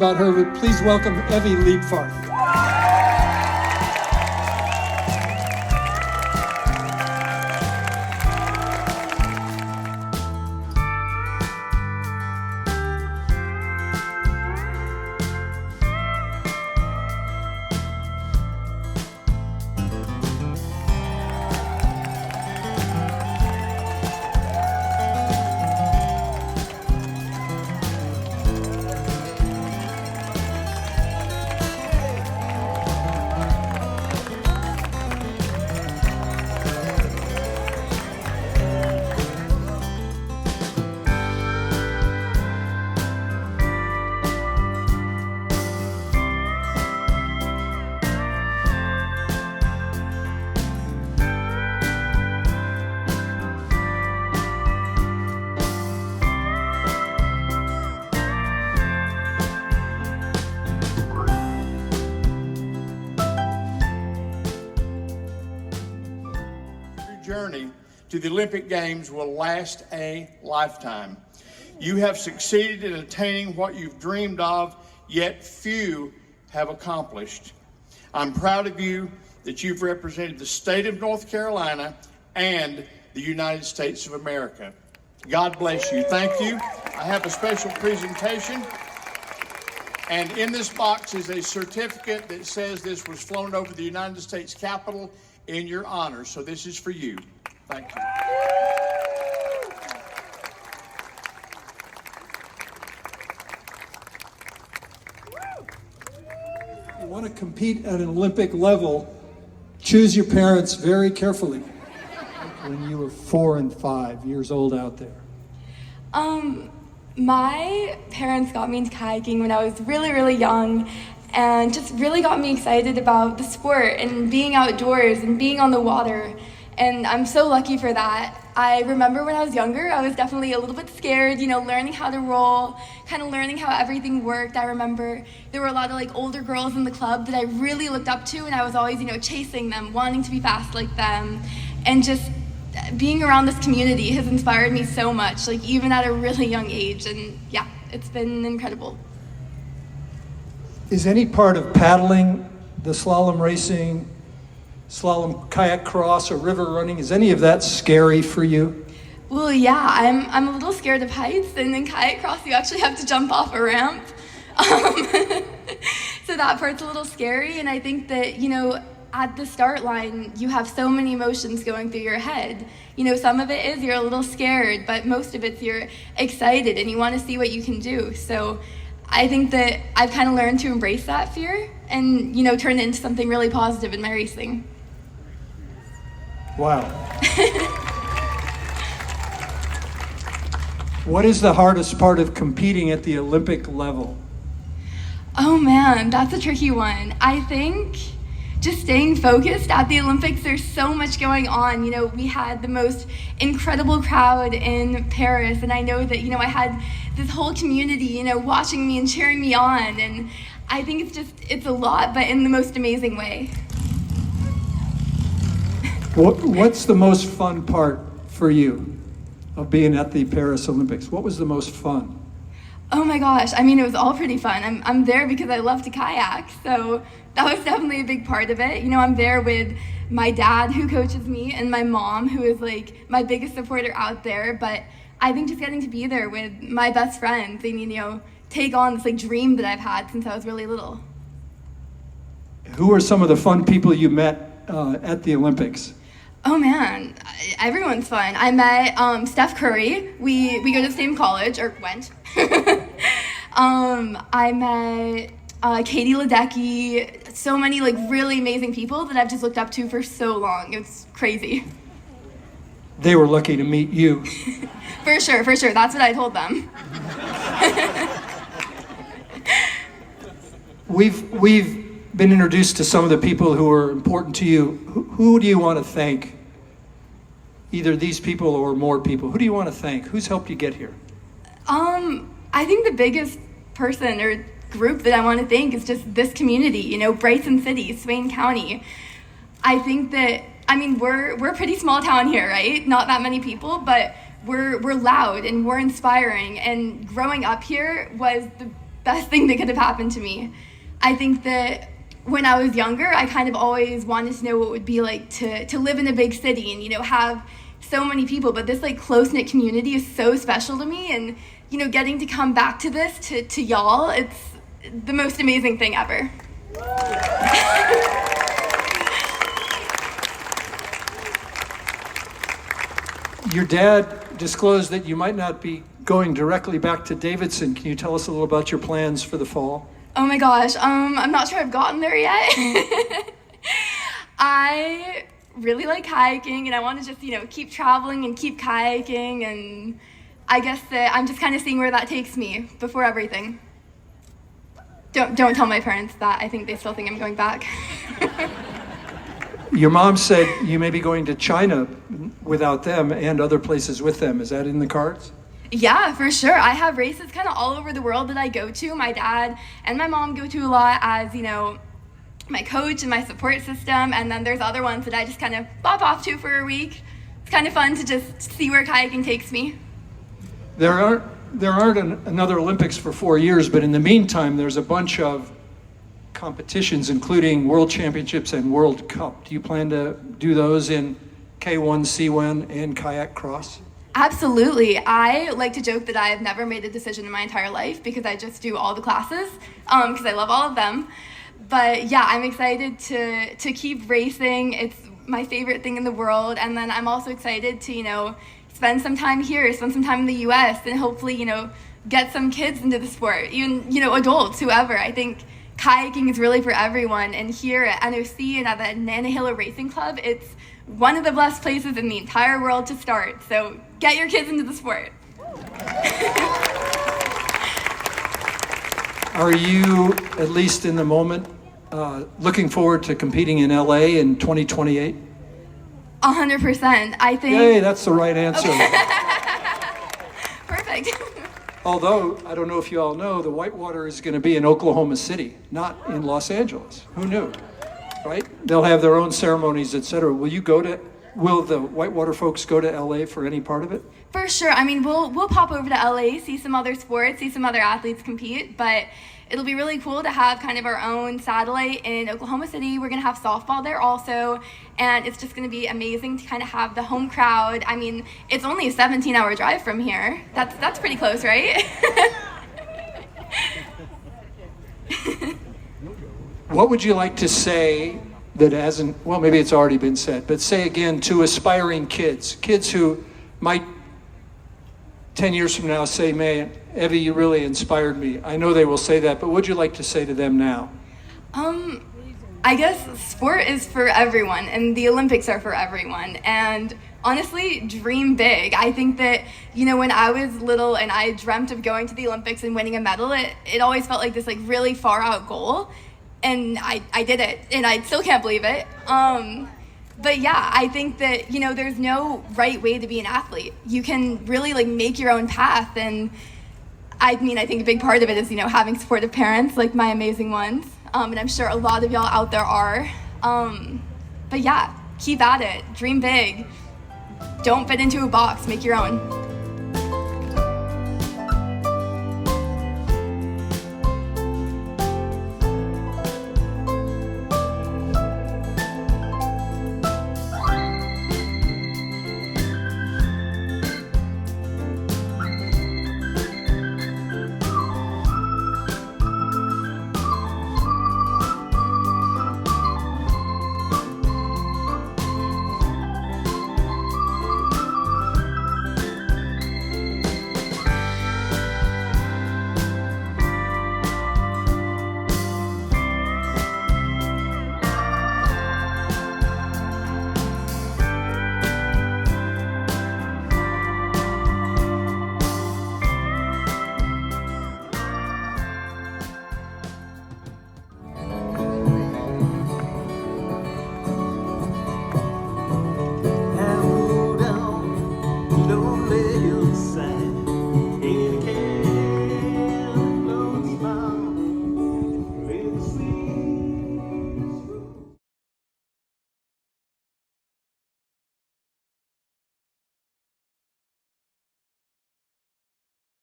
About her, but please welcome Evy Leibfarth. Journey to the Olympic Games will last a lifetime. You have succeeded in attaining what you've dreamed of, yet few have accomplished. I'm proud of you that you've represented the state of North Carolina and the United States of America. God bless you. Thank you. I have a special presentation, and in this box is a certificate that says this was flown over the United States Capitol in your honor. So this is for you. Thank you. If you want to compete at an Olympic level, choose your parents very carefully. When you were 4 and 5 years old out there. My parents got me into kayaking when I was really, really young, and just really got me excited about the sport and being outdoors and being on the water. And I'm so lucky for that. I remember when I was younger, I was definitely a little bit scared, learning how to roll, kind of learning how everything worked. I remember there were a lot of older girls in the club that I really looked up to, and I was always, chasing them, wanting to be fast like them. And just being around this community has inspired me so much, even at a really young age. And yeah, it's been incredible. Is any part of paddling, the slalom racing, slalom kayak cross, or river running, is any of that scary for you? Well, yeah, I'm a little scared of heights, and in kayak cross you actually have to jump off a ramp. So that part's a little scary, and I think that, at the start line, you have so many emotions going through your head. Some of it is you're a little scared, but most of it's you're excited and you want to see what you can do. So I think that I've kind of learned to embrace that fear and, turn it into something really positive in my racing. Wow. What is the hardest part of competing at the Olympic level? Oh man, that's a tricky one. I think just staying focused at the Olympics. There's so much going on. We had the most incredible crowd in Paris, and I know that, I had this whole community, watching me and cheering me on, and I think it's a lot, but in the most amazing way. What's the most fun part for you of being at the Paris Olympics? What was the most fun? Oh my gosh, it was all pretty fun. I'm there because I love to kayak, so that was definitely a big part of it. I'm there with my dad, who coaches me, and my mom, who is my biggest supporter out there. But I think just getting to be there with my best friends and, take on this dream that I've had since I was really little. Who are some of the fun people you met at the Olympics? Oh man, everyone's fun. I met Steph Curry. We go to the same college, or went. I met Katie Ledecky. So many really amazing people that I've just looked up to for so long. It's crazy. They were lucky to meet you. For sure. That's what I told them. We've been introduced to some of the people who are important to you. Who do you want to thank? Either these people or more people. Who do you want to thank? Who's helped you get here? I think the biggest person or group that I want to thank is just this community, Bryson City, Swain County. I think that, we're a pretty small town here, right? Not that many people, but we're loud and we're inspiring. And growing up here was best thing that could have happened to me. I think that when I was younger, I kind of always wanted to know what it would be like to live in a big city and, have so many people. But this close-knit community is so special to me. And, getting to come back to this, to y'all, it's the most amazing thing ever. Your dad disclosed that you might not be going directly back to Davidson. Can you tell us a little about your plans for the fall? Oh my gosh, I'm not sure I've gotten there yet. I really like kayaking, and I want to just, keep traveling and keep kayaking, and I guess that I'm just kind of seeing where that takes me before everything. Don't tell my parents that. I think they still think I'm going back. Your mom said you may be going to China without them and other places with them. Is that in the cards? Yeah, for sure. I have races kind of all over the world that I go to. My dad and my mom go to a lot as, my coach and my support system. And then there's other ones that I just kind of bop off to for a week. It's kind of fun to just see where kayaking takes me. There aren't another Olympics for 4 years, but in the meantime, there's a bunch of competitions, including World Championships and World Cup. Do you plan to do those in K1, C1, and kayak cross? Absolutely. I like to joke that I have never made a decision in my entire life because I just do all the classes because I love all of them. But yeah, I'm excited to keep racing. It's my favorite thing in the world. And then I'm also excited to, spend some time here, spend some time in the US, and hopefully, get some kids into the sport, even, adults, whoever. I think kayaking is really for everyone. And here at NOC and at the Nantahala Racing Club, it's one of the best places in the entire world to start. So get your kids into the sport. Are you, at least in the moment, looking forward to competing in LA in 2028? 100%. I think. Yay, that's the right answer. Perfect. Although, I don't know if you all know, the whitewater is going to be in Oklahoma City, not in Los Angeles. Who knew? Right? They'll have their own ceremonies, etc. Will the whitewater folks go to LA for any part of it? For sure. I mean, we'll pop over to LA, see some other sports, see some other athletes compete, but it'll be really cool to have kind of our own satellite in Oklahoma City. We're going to have softball there also, and it's just going to be amazing to kind of have the home crowd. I mean, it's only a 17-hour drive from here. That's pretty close, right? What would you like to say that hasn't, well, maybe it's already been said, but say again to aspiring kids who might 10 years from now say, man, Evy, you really inspired me. I know they will say that, but what would you like to say to them now? I guess sport is for everyone, and the Olympics are for everyone. And honestly, dream big. I think that, when I was little and I dreamt of going to the Olympics and winning a medal, it always felt like this really far out goal. And I did it, and I still can't believe it. But yeah, I think that, there's no right way to be an athlete. You can really make your own path. And I think a big part of it is, having supportive parents like my amazing ones. And I'm sure a lot of y'all out there are. But yeah, keep at it, dream big. Don't fit into a box, make your own.